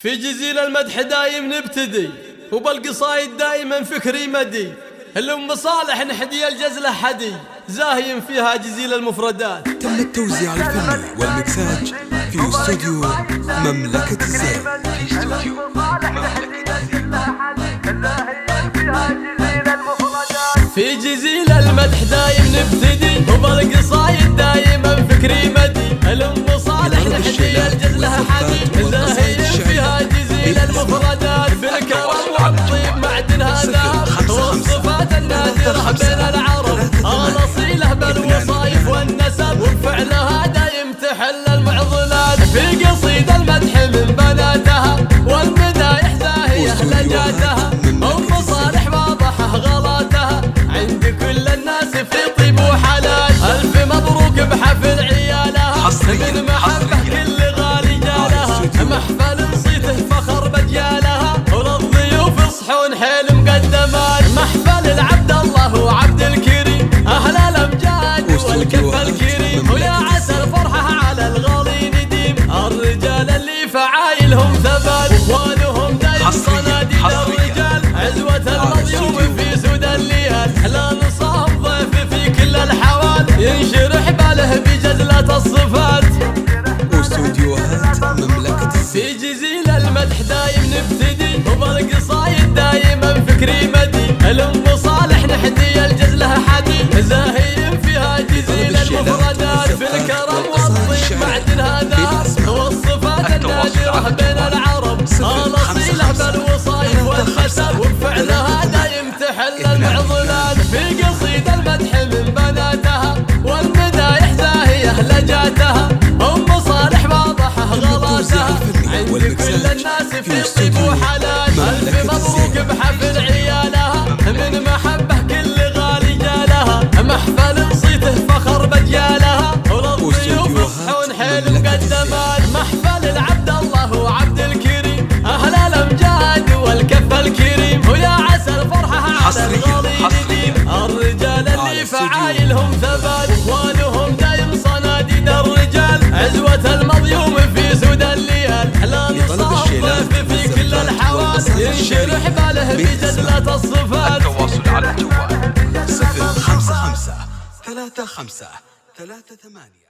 في جزيل المدح دايم نبتدي، وبالقصايد دايما فكري مدي. الأم صالح نحدي الجزلة حدي، زاهين فيها جزيل المفردات. تم التوزيع الفني والمكساج في استوديو مملكة الزين. في جزيل المدح دايم نبتدي، وبالقصايد دايما فكري مدي. الأم صالح نحدي الجزلة حدي، زاهين فيها جزيل المفردات. بالكرم والطيب معدنها ذهب، والصفات النادرة بين العرب. الأصيلة بالوصايف والنسب، وبفعلها دايم تحل المعضلات. في قصيد المدح من بناتها، والمدايح زاهية لجاتها. أم صالح واضحة غلاتها عند كل الناس في طيب وحلال. ألف مبروك بحفل عيالها، من محبة كل غالي جالها. محفل صيته فخر بجيالها، وللضيوف صحون حيل مقدمات. محفل العبد الله وعبد الكريم، أهل الأمجاد والكف الكريم. ويا عسى الفرحة على الغالي نديم، الرجال اللي فعايلهم ثبات. اخوانهم دايم صناديد الرجال، عزوة المضيوم في سود الليال. احلى نصاب ضيف في كل الحوال، ينشرح باله بجزلة الصفات. واستوديوهات مملكة الزين. في جزيل المدح دايم نبتدي، وبالقصايد دايما فكري مدي. الأم صالح نحدي الجزلة حدي، زاهين فيها جزيل المفردات. بالكرم والطيب معدنها ذهب، والصفات النادرة بين العرب. الأصيلة بالوصايف والنسب، وبفعلها دايم تحل المعضلات. في قصيد المدح من بناتها، والمدايح زاهية لجاتها. أم صالح واضحة غلاتها عند كل الناس في طيب وحلال. ألف مبروك بحفل عيالها، من محبة كل غالي جالها. محفل صيته فخر بجيالها، وللضيوف صحون حيل مقدمات. محفل العبد الله وعبد الكريم، أهل الأمجاد والكف الكريم. ويا عسى الفرحة على الغالي نديم، الرجال اللي فعايلهم ثبات. اخوانهم دايم صناديد الرجال، عزوة المضيوم في سود الليال. احلى نصاب ضيف في كل الحوال، ينشرح باله بجزلة الصفات. التواصل على الجوال 055 35 38.